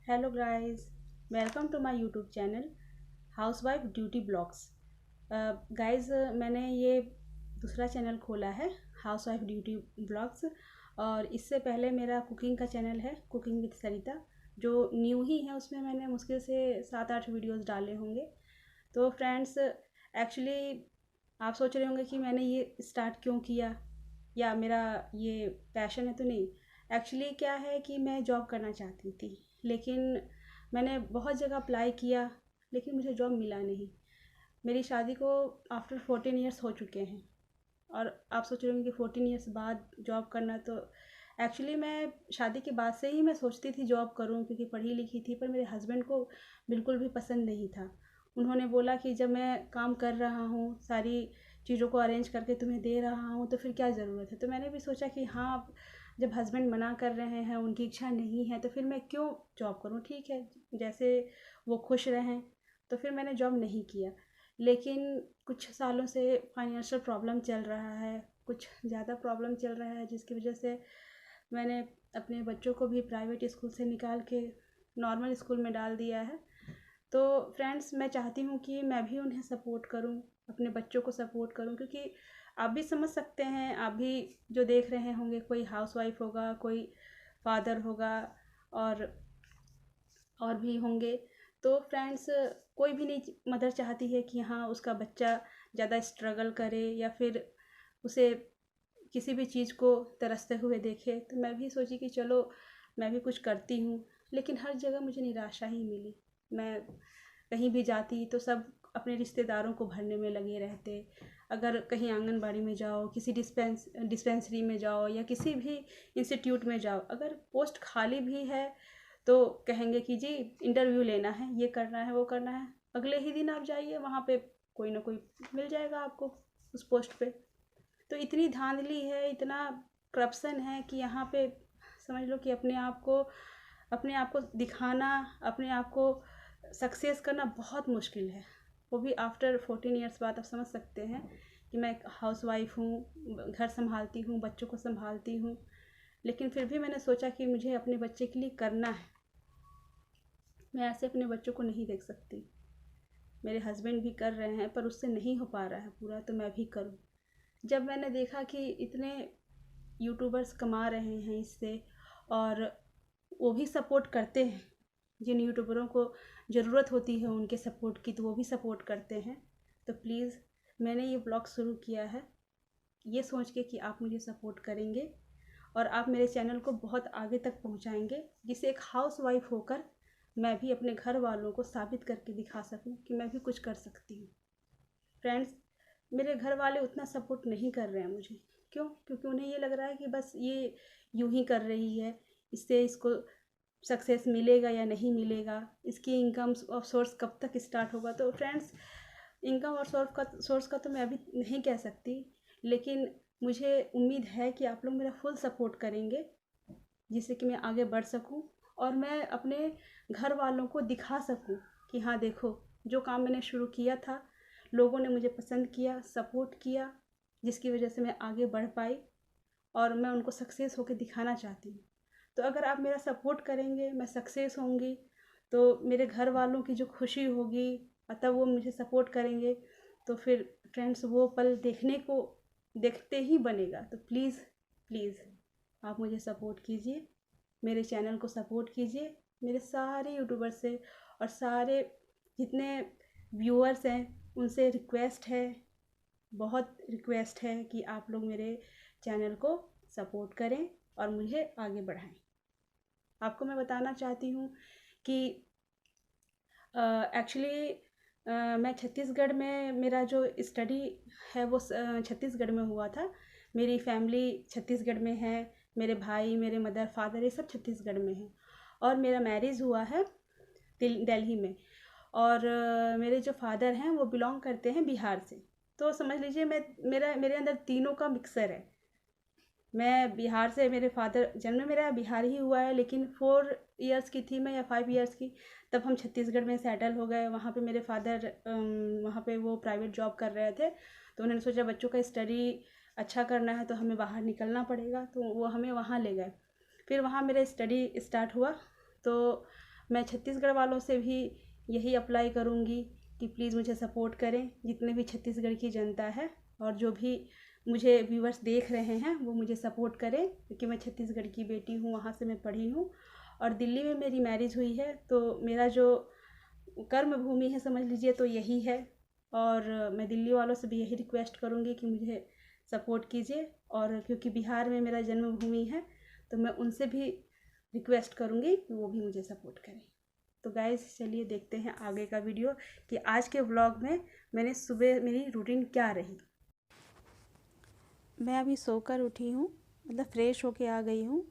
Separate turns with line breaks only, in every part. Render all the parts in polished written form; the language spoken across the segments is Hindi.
Hello guys, welcome to my YouTube channel housewife duty blogs. Guys, मैंने ये दूसरा चैनल खोला है हाउसवाइफ ड्यूटी ब्लॉग्स। और इससे पहले मेरा कुकिंग का चैनल है कुकिंग विद सरिता, जो न्यू ही है। उसमें मैंने मुश्किल से 7-8 वीडियोस डाले होंगे। तो फ्रेंड्स, एक्चुअली आप सोच रहे होंगे कि मैंने ये स्टार्ट क्यों किया या मेरा ये पैशन है, तो नहीं। एक्चुअली क्या है कि मैं जॉब करना चाहती थी, लेकिन मैंने बहुत जगह अप्लाई किया, लेकिन मुझे जॉब मिला नहीं। मेरी शादी को आफ्टर 14 ईयर्स हो चुके हैं। और आप सोच रहे होंगे कि 14 ईयर्स बाद जॉब करना, तो एक्चुअली मैं शादी के बाद से ही मैं सोचती थी जॉब करूं, क्योंकि पढ़ी लिखी थी। पर मेरे हस्बैंड को बिल्कुल भी पसंद नहीं था। उन्होंने बोला कि जब मैं काम कर रहा हूँ, सारी चीज़ों को अरेंज करके तुम्हें दे रहा हूँ, तो फिर क्या ज़रूरत है। तो मैंने भी सोचा कि हाँ, जब हस्बैंड मना कर रहे हैं, उनकी इच्छा नहीं है, तो फिर मैं क्यों जॉब करूँ। ठीक है, जैसे वो खुश रहें। तो फिर मैंने जॉब नहीं किया। लेकिन कुछ सालों से फाइनेंशियल प्रॉब्लम चल रहा है, कुछ ज़्यादा प्रॉब्लम चल रहा है, जिसकी वजह से मैंने अपने बच्चों को भी प्राइवेट स्कूल से निकाल के नॉर्मल स्कूल में डाल दिया है। तो फ्रेंड्स, मैं चाहती हूँ कि मैं भी उन्हें सपोर्ट करूँ, अपने बच्चों को सपोर्ट करूँ, क्योंकि आप भी समझ सकते हैं, आप भी जो देख रहे होंगे, कोई हाउसवाइफ होगा, कोई फादर होगा, और और भी होंगे। तो फ्रेंड्स, कोई भी नहीं मदर चाहती है कि हाँ, उसका बच्चा ज़्यादा स्ट्रगल करे या फिर उसे किसी भी चीज़ को तरसते हुए देखे। तो मैं भी सोची कि चलो मैं भी कुछ करती हूँ। लेकिन हर जगह मुझे निराशा ही मिली। मैं कहीं भी जाती तो सब अपने रिश्तेदारों को भरने में लगे रहते। अगर कहीं आंगनबाड़ी में जाओ, किसी डिस्पेंसरी में जाओ, या किसी भी इंस्टीट्यूट में जाओ, अगर पोस्ट खाली भी है तो कहेंगे कि जी इंटरव्यू लेना है, ये करना है, वो करना है। अगले ही दिन आप जाइए, वहाँ पे कोई ना कोई मिल जाएगा आपको उस पोस्ट पे। तो इतनी धांधली है, इतना करप्शन है कि यहाँ पे समझ लो कि अपने आप को दिखाना, अपने आप को सक्सेस करना बहुत मुश्किल है। वो भी आफ्टर 14 ईयर्स बाद। आप समझ सकते हैं कि मैं एक हाउस वाइफ हूँ, घर संभालती हूँ, बच्चों को संभालती हूँ। लेकिन फिर भी मैंने सोचा कि मुझे अपने बच्चे के लिए करना है। मैं ऐसे अपने बच्चों को नहीं देख सकती। मेरे हस्बैंड भी कर रहे हैं, पर उससे नहीं हो पा रहा है पूरा, तो मैं भी करूँ। जब मैंने देखा कि इतने यूट्यूबर्स कमा रहे हैं इससे, और वो भी सपोर्ट करते हैं, जिन यूट्यूबरों को ज़रूरत होती है उनके सपोर्ट की, तो वो भी सपोर्ट करते हैं। तो प्लीज़, मैंने ये ब्लॉग शुरू किया है ये सोच के कि आप मुझे सपोर्ट करेंगे और आप मेरे चैनल को बहुत आगे तक पहुंचाएंगे, जिससे एक हाउस वाइफ होकर मैं भी अपने घर वालों को साबित करके दिखा सकूं कि मैं भी कुछ कर सकती हूँ। फ्रेंड्स, मेरे घर वाले उतना सपोर्ट नहीं कर रहे हैं मुझे। क्यों? क्योंकि उन्हें ये लग रहा है कि बस ये यूं ही कर रही है, इससे इसको सक्सेस मिलेगा या नहीं मिलेगा, इसकी इनकम और सोर्स कब तक स्टार्ट होगा। तो फ्रेंड्स, इनकम और सोर्स का तो मैं अभी नहीं कह सकती, लेकिन मुझे उम्मीद है कि आप लोग मेरा फुल सपोर्ट करेंगे, जिससे कि मैं आगे बढ़ सकूं और मैं अपने घर वालों को दिखा सकूं कि हाँ देखो, जो काम मैंने शुरू किया था, लोगों ने मुझे पसंद किया, सपोर्ट किया, जिसकी वजह से मैं आगे बढ़ पाई और मैं उनको सक्सेस होकर दिखाना चाहती हूँ। तो अगर आप मेरा सपोर्ट करेंगे, मैं सक्सेस होंगी, तो मेरे घर वालों की जो खुशी होगी, तब वो मुझे सपोर्ट करेंगे। तो फिर फ्रेंड्स, वो पल देखते ही बनेगा। तो प्लीज़ प्लीज़, आप मुझे सपोर्ट कीजिए, मेरे चैनल को सपोर्ट कीजिए। मेरे सारे यूट्यूबर से और सारे जितने व्यूअर्स हैं, उनसे रिक्वेस्ट है, बहुत रिक्वेस्ट है कि आप लोग मेरे चैनल को सपोर्ट करें और मुझे आगे बढ़ाएं। आपको मैं बताना चाहती हूँ कि एक्चुअली मैं छत्तीसगढ़ में, मेरा जो स्टडी है वो छत्तीसगढ़ में हुआ था। मेरी फैमिली छत्तीसगढ़ में है, मेरे भाई, मेरे मदर फादर, ये सब छत्तीसगढ़ में हैं। और मेरा मैरिज हुआ है दिल्ली में। और मेरे जो फादर हैं वो बिलोंग करते हैं बिहार से। तो समझ लीजिए, मेरे अंदर तीनों का मिक्सर है। मैं बिहार से, मेरे फादर, जन्म मेरा बिहार ही हुआ है, लेकिन 4 ईयर्स की थी मैं या 5 ईयर्स की, तब हम छत्तीसगढ़ में सेटल हो गए। वहाँ पे मेरे फादर, वहाँ पे वो प्राइवेट जॉब कर रहे थे। तो उन्होंने सोचा बच्चों का स्टडी अच्छा करना है तो हमें बाहर निकलना पड़ेगा, तो वो हमें वहाँ ले गए। फिर वहाँ मेरा स्टडी स्टार्ट हुआ। तो मैं छत्तीसगढ़ वालों से भी यही अप्लाई करूँगी कि प्लीज़ मुझे सपोर्ट करें, जितने भी छत्तीसगढ़ की जनता है और जो भी मुझे व्यूवर्स देख रहे हैं वो मुझे सपोर्ट करें, क्योंकि मैं छत्तीसगढ़ की बेटी हूँ, वहाँ से मैं पढ़ी हूँ और दिल्ली में मेरी मैरिज हुई है। तो मेरा जो कर्म भूमि है समझ लीजिए तो यही है, और मैं दिल्ली वालों से भी यही रिक्वेस्ट करूँगी कि मुझे सपोर्ट कीजिए। और क्योंकि बिहार में मेरा जन्मभूमि है तो मैं उनसे भी रिक्वेस्ट करूँगी कि वो भी मुझे सपोर्ट करें। तो गाइस चलिए देखते हैं आगे का वीडियो कि आज के व्लॉग में मैंने सुबह मेरी रूटीन क्या रही।
मैं अभी सोकर उठी हूँ, मतलब फ़्रेश होके आ गई हूँ।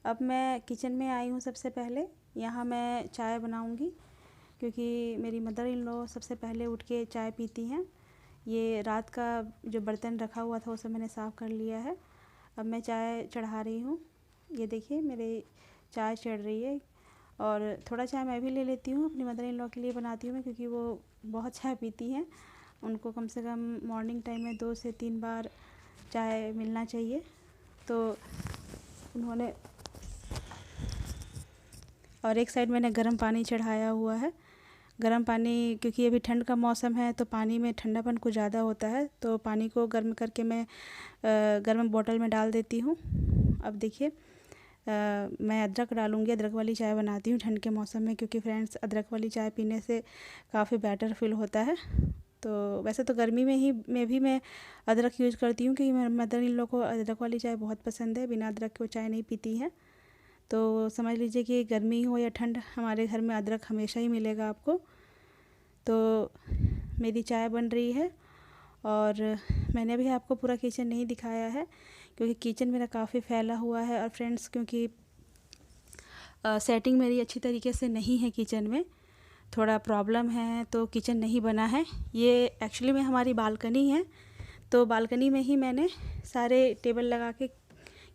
अब मैं किचन में आई हूँ। सबसे पहले यहाँ मैं चाय बनाऊँगी, क्योंकि मेरी मदर इन लॉ सबसे पहले उठ के चाय पीती हैं। ये रात का जो बर्तन रखा हुआ था उसे मैंने साफ़ कर लिया है। अब मैं चाय चढ़ा रही हूँ। ये देखिए मेरी चाय चढ़ रही है, और थोड़ा चाय मैं भी ले लेती हूँ, अपनी मदर इन लॉ के लिए बनाती हूँ मैं, क्योंकि वो बहुत चाय पीती हैं। उनको कम से कम मॉर्निंग टाइम में 2 से 3 बार चाय मिलना चाहिए। तो उन्होंने, और एक साइड मैंने गर्म पानी चढ़ाया हुआ है। गर्म पानी, क्योंकि अभी ठंड का मौसम है तो पानी में ठंडापन कुछ ज़्यादा होता है, तो पानी को गर्म करके मैं गर्म बॉटल में डाल देती हूँ। अब देखिए मैं अदरक डालूँगी। अदरक वाली चाय बनाती हूँ ठंड के मौसम में, क्योंकि फ्रेंड्स अदरक वाली चाय पीने से काफ़ी बेटर फील होता है। तो वैसे तो गर्मी में भी मैं अदरक यूज़ करती हूँ, क्योंकि मेरे मदर इन लोग को अदरक वाली चाय बहुत पसंद है, बिना अदरक के वो चाय नहीं पीती हैं। तो समझ लीजिए कि गर्मी हो या ठंड, हमारे घर में अदरक हमेशा ही मिलेगा आपको। तो मेरी चाय बन रही है, और मैंने अभी आपको पूरा किचन नहीं दिखाया है, क्योंकि किचन मेरा काफ़ी फैला हुआ है। और फ्रेंड्स, क्योंकि सेटिंग मेरी अच्छी तरीके से नहीं है किचन में, थोड़ा प्रॉब्लम है, तो किचन नहीं बना है। ये एक्चुअली में हमारी बालकनी है, तो बालकनी में ही मैंने सारे टेबल लगा के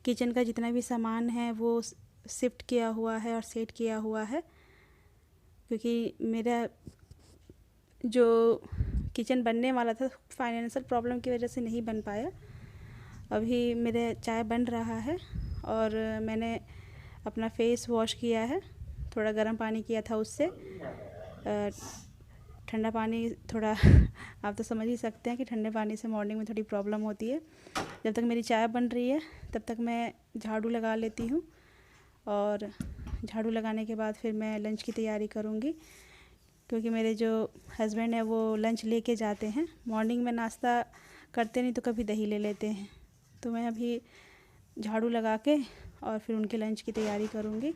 किचन का जितना भी सामान है वो शिफ्ट किया हुआ है और सेट किया हुआ है, क्योंकि मेरा जो किचन बनने वाला था फाइनेंशियल प्रॉब्लम की वजह से नहीं बन पाया। अभी मेरे चाय बन रहा है, और मैंने अपना फेस वॉश किया है, थोड़ा गर्म पानी किया था उससे। ठंडा पानी थोड़ा आप तो समझ ही सकते हैं कि ठंडे पानी से मॉर्निंग में थोड़ी प्रॉब्लम होती है। जब तक मेरी चाय बन रही है तब तक मैं झाड़ू लगा लेती हूँ, और झाड़ू लगाने के बाद फिर मैं लंच की तैयारी करूँगी, क्योंकि मेरे जो हस्बैंड है वो लंच लेके जाते हैं। मॉर्निंग में नाश्ता करते नहीं तो कभी दही ले लेते हैं। तो मैं अभी झाड़ू लगा के और फिर उनके लंच की तैयारी करूँगी।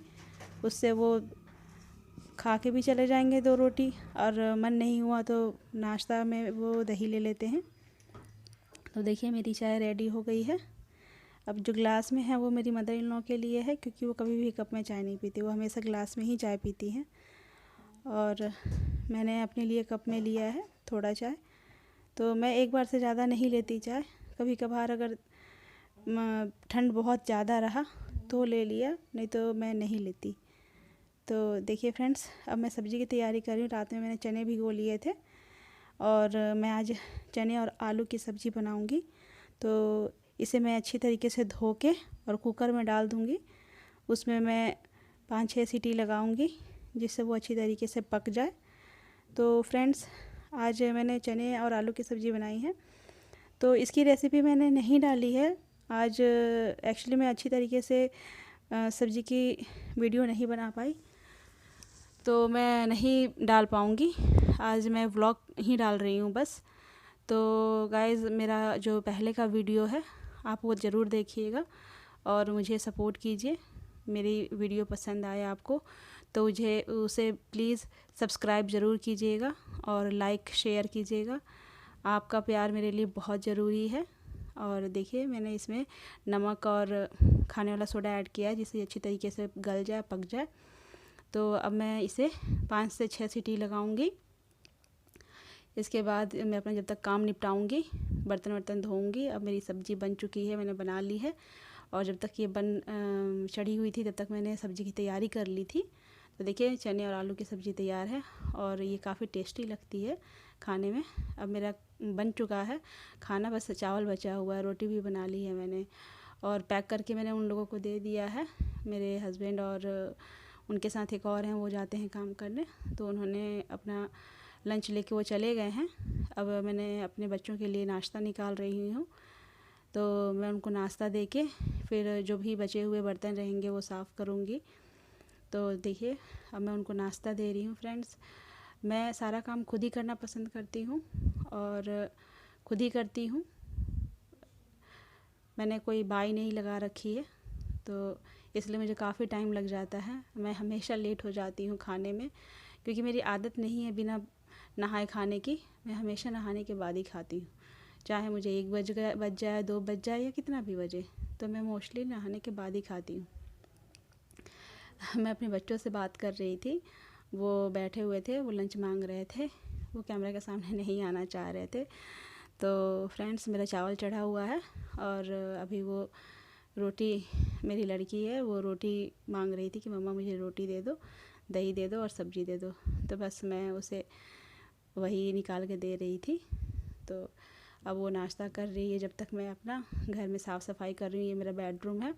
उससे वो खा के भी चले जाएंगे 2 रोटी, और मन नहीं हुआ तो नाश्ता में वो दही ले लेते हैं। तो देखिए मेरी चाय रेडी हो गई है। अब जो ग्लास में है वो मेरी मदर इन लॉ के लिए है, क्योंकि वो कभी भी कप में चाय नहीं पीती, वो हमेशा ग्लास में ही चाय पीती हैं। और मैंने अपने लिए कप में लिया है थोड़ा चाय। तो मैं एक बार से ज़्यादा नहीं लेती चाय, कभी कभार अगर ठंड बहुत ज़्यादा रहा तो ले लिया, नहीं तो मैं नहीं लेती। तो देखिए फ्रेंड्स, अब मैं सब्ज़ी की तैयारी कर रही हूँ। रात में मैंने चने भिगो लिए थे, और मैं आज चने और आलू की सब्ज़ी बनाऊँगी। तो इसे मैं अच्छी तरीके से धो के और कुकर में डाल दूँगी। उसमें मैं 5-6 सीटी लगाऊँगी, जिससे वो अच्छी तरीके से पक जाए। तो फ्रेंड्स, आज मैंने चने और आलू की सब्ज़ी बनाई है। तो इसकी रेसिपी मैंने नहीं डाली है आज। एक्चुअली मैं अच्छी तरीके से सब्ज़ी की वीडियो नहीं बना पाई, तो मैं नहीं डाल पाऊँगी। आज मैं व्लॉग ही डाल रही हूँ बस। तो गाइज़, मेरा जो पहले का वीडियो है आप वो ज़रूर देखिएगा और मुझे सपोर्ट कीजिए। मेरी वीडियो पसंद आए आपको तो उसे प्लीज़ सब्सक्राइब ज़रूर कीजिएगा और लाइक शेयर कीजिएगा। आपका प्यार मेरे लिए बहुत ज़रूरी है। और देखिए मैंने इसमें नमक और खाने वाला सोडा ऐड किया है, जिससे अच्छी तरीके से गल जाए, पक जाए। तो अब मैं इसे 5 से 6 सीटी लगाऊंगी। इसके बाद मैं अपना जब तक काम निपटाऊंगी, बर्तन वर्तन धोऊंगी। अब मेरी सब्ज़ी बन चुकी है, मैंने बना ली है। और जब तक ये चढ़ी हुई थी तब तक मैंने सब्ज़ी की तैयारी कर ली थी। तो देखिए चने और आलू की सब्ज़ी तैयार है, और ये काफ़ी टेस्टी लगती है खाने में। अब मेरा बन चुका है खाना, बस चावल बचा हुआ है। रोटी भी बना ली है मैंने, और पैक करके मैंने उन लोगों को दे दिया है, मेरे हस्बैंड और उनके साथ एक और हैं, वो जाते हैं काम करने, तो उन्होंने अपना लंच लेके वो चले गए हैं। अब मैंने अपने बच्चों के लिए नाश्ता निकाल रही हूँ, तो मैं उनको नाश्ता दे के फिर जो भी बचे हुए बर्तन रहेंगे वो साफ़ करूँगी। तो देखिए अब मैं उनको नाश्ता दे रही हूँ। फ्रेंड्स, मैं सारा काम खुद ही करना पसंद करती हूँ और खुद ही करती हूँ। मैंने कोई बाई नहीं लगा रखी है, तो इसलिए मुझे काफ़ी टाइम लग जाता है। मैं हमेशा लेट हो जाती हूँ खाने में, क्योंकि मेरी आदत नहीं है बिना नहाए खाने की। मैं हमेशा नहाने के बाद ही खाती हूँ, चाहे मुझे 1 बज जाए, 2 बज जाए या कितना भी बजे, तो मैं मोस्टली नहाने के बाद ही खाती हूँ। मैं अपने बच्चों से बात कर रही थी, वो बैठे हुए थे, वो लंच मांग रहे थे, वो कैमरा के सामने नहीं आना चाह रहे थे। तो फ्रेंड्स, मेरा चावल चढ़ा हुआ है और अभी वो रोटी, मेरी लड़की है, वो रोटी मांग रही थी कि मम्मा मुझे रोटी दे दो, दही दे दो और सब्ज़ी दे दो। तो बस मैं उसे वही निकाल के दे रही थी। तो अब वो नाश्ता कर रही है, जब तक मैं अपना घर में साफ़ सफाई कर रही हूँ। ये मेरा बेडरूम है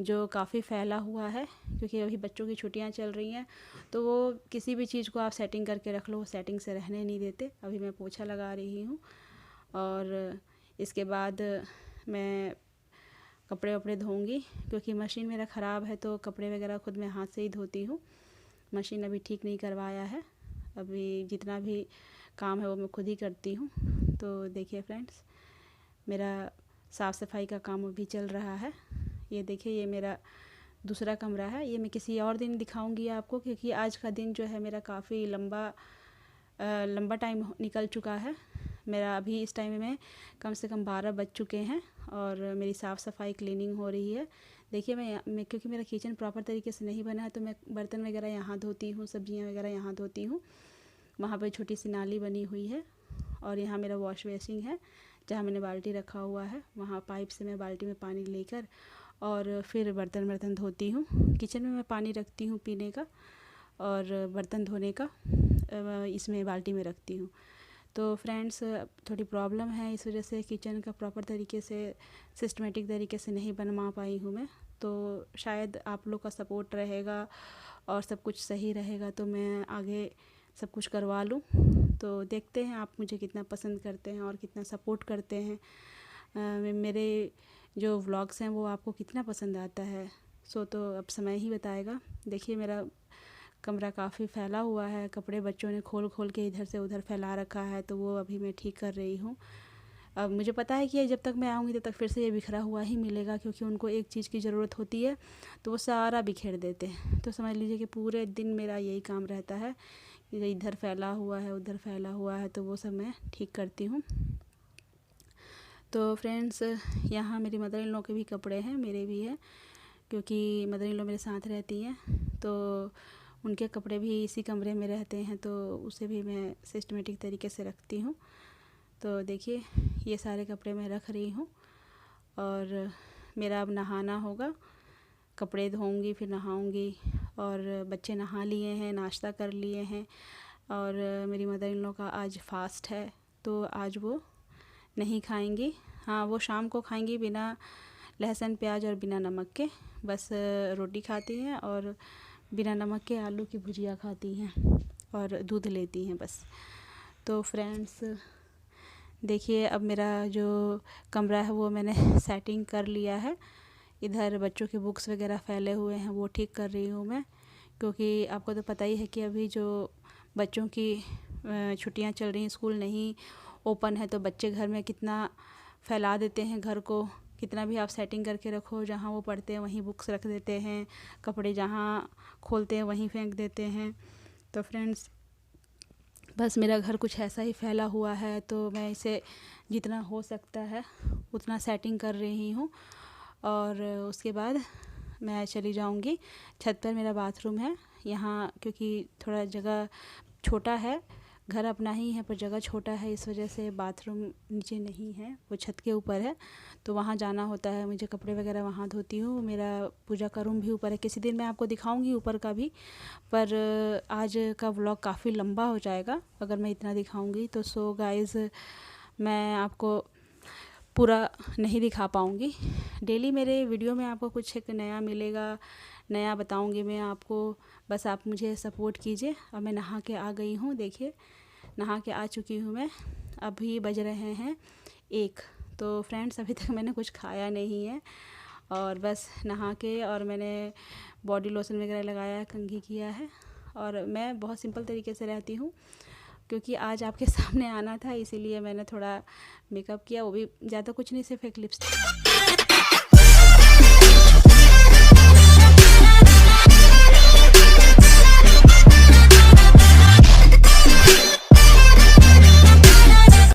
जो काफ़ी फैला हुआ है, क्योंकि अभी बच्चों की छुट्टियां चल रही हैं, तो वो किसी भी चीज़ को आप सेटिंग करके रख लो, वो सेटिंग से रहने नहीं देते। अभी मैं पोछा लगा रही हूँ और इसके बाद मैं कपड़े वपड़े धोऊंगी, क्योंकि मशीन मेरा ख़राब है, तो कपड़े वगैरह खुद मैं हाथ से ही धोती हूँ। मशीन अभी ठीक नहीं करवाया है, अभी जितना भी काम है वो मैं खुद ही करती हूँ। तो देखिए फ्रेंड्स, मेरा साफ़ सफाई का काम अभी चल रहा है। ये देखिए, ये मेरा दूसरा कमरा है, ये मैं किसी और दिन दिखाऊंगी आपको, क्योंकि आज का दिन जो है मेरा काफ़ी लंबा टाइम निकल चुका है। मेरा अभी इस टाइम में कम से कम 12 बज चुके हैं और मेरी साफ़ सफाई क्लीनिंग हो रही है। देखिए मैं क्योंकि मेरा किचन प्रॉपर तरीके से नहीं बना है, तो मैं बर्तन वगैरह यहाँ धोती हूँ, सब्जियाँ वगैरह यहाँ धोती हूँ। वहाँ पर छोटी सी नाली बनी हुई है और यहाँ मेरा वॉश बेसिन है, जहाँ मैंने बाल्टी रखा हुआ है। वहाँ पाइप से मैं बाल्टी में पानी लेकर और फिर बर्तन धोती हूँ। किचन में मैं पानी रखती हूँ पीने का और बर्तन धोने का इसमें बाल्टी में रखती हूँ। तो फ्रेंड्स, थोड़ी प्रॉब्लम है, इस वजह से किचन का प्रॉपर तरीके से सिस्टमेटिक तरीके से नहीं बनवा पाई हूँ मैं। तो शायद आप लोग का सपोर्ट रहेगा और सब कुछ सही रहेगा तो मैं आगे सब कुछ करवा लूँ। तो देखते हैं आप मुझे कितना पसंद करते हैं और कितना सपोर्ट करते हैं। मेरे जो व्लॉग्स हैं वो आपको कितना पसंद आता है, तो अब समय ही बताएगा। देखिए मेरा कमरा काफ़ी फैला हुआ है, कपड़े बच्चों ने खोल खोल के इधर से उधर फैला रखा है, तो वो अभी मैं ठीक कर रही हूँ। अब मुझे पता है कि जब तक मैं आऊँगी तब तक फिर से ये बिखरा हुआ ही मिलेगा, क्योंकि उनको एक चीज़ की ज़रूरत होती है तो वो सारा बिखेर देते हैं। तो समझ लीजिए कि पूरे दिन मेरा यही काम रहता है, इधर फैला हुआ है, उधर फैला हुआ है, तो वो सब मैं ठीक करती हूँ। तो फ्रेंड्स, यहाँ मेरी मदर इन लॉ के भी कपड़े हैं, मेरे भी हैं, क्योंकि मदर इन लॉ मेरे साथ रहती हैं, तो उनके कपड़े भी इसी कमरे में रहते हैं, तो उसे भी मैं सिस्टमेटिक तरीके से रखती हूँ। तो देखिए ये सारे कपड़े मैं रख रही हूँ और मेरा अब नहाना होगा, कपड़े धोऊंगी फिर नहाऊंगी। और बच्चे नहा लिए हैं, नाश्ता कर लिए हैं और मेरी मदर इन लॉ का आज फास्ट है, तो आज वो नहीं खाएंगी। हाँ, वो शाम को खाएंगी बिना लहसुन प्याज और बिना नमक के, बस रोटी खाती हैं और बिना नमक के आलू की भुजिया खाती हैं और दूध लेती हैं बस। तो फ्रेंड्स देखिए, अब मेरा जो कमरा है वो मैंने सेटिंग कर लिया है। इधर बच्चों के बुक्स वगैरह फैले हुए हैं, वो ठीक कर रही हूँ मैं, क्योंकि आपको तो पता ही है कि अभी जो बच्चों की छुट्टियाँ चल रही हैं, स्कूल नहीं ओपन है, तो बच्चे घर में कितना फैला देते हैं घर को। कितना भी आप सेटिंग करके रखो, जहाँ वो पढ़ते हैं वहीं बुक्स रख देते हैं, कपड़े जहाँ खोलते हैं वहीं फेंक देते हैं। तो फ्रेंड्स, बस मेरा घर कुछ ऐसा ही फैला हुआ है, तो मैं इसे जितना हो सकता है उतना सेटिंग कर रही हूँ और उसके बाद मैं चली जाऊँगी छत पर। मेरा बाथरूम है यहाँ, क्योंकि थोड़ा जगह छोटा है, घर अपना ही है पर जगह छोटा है, इस वजह से बाथरूम नीचे नहीं है, वो छत के ऊपर है, तो वहाँ जाना होता है मुझे। कपड़े वगैरह वहाँ धोती हूँ। मेरा पूजा का रूम भी ऊपर है, किसी दिन मैं आपको दिखाऊंगी ऊपर का भी, पर आज का व्लॉग काफ़ी लंबा हो जाएगा अगर मैं इतना दिखाऊंगी तो। सो गाइज़, मैं आपको पूरा नहीं दिखा पाऊँगी। डेली मेरे वीडियो में आपको कुछ एक नया मिलेगा, नया बताऊँगी मैं आपको, बस आप मुझे सपोर्ट कीजिए। अब मैं नहा के आ गई हूँ, देखिए नहा के आ चुकी हूँ मैं। अभी बज रहे हैं 1। तो फ्रेंड्स अभी तक मैंने कुछ खाया नहीं है और बस नहा के और मैंने बॉडी लोशन वगैरह लगाया, कंघी किया है। और मैं बहुत सिंपल तरीके से रहती हूँ क्योंकि आज आपके सामने आना था, इसीलिए मैंने थोड़ा मेकअप किया, वो भी ज़्यादा कुछ नहीं, सिर्फ एक लिपस्टिक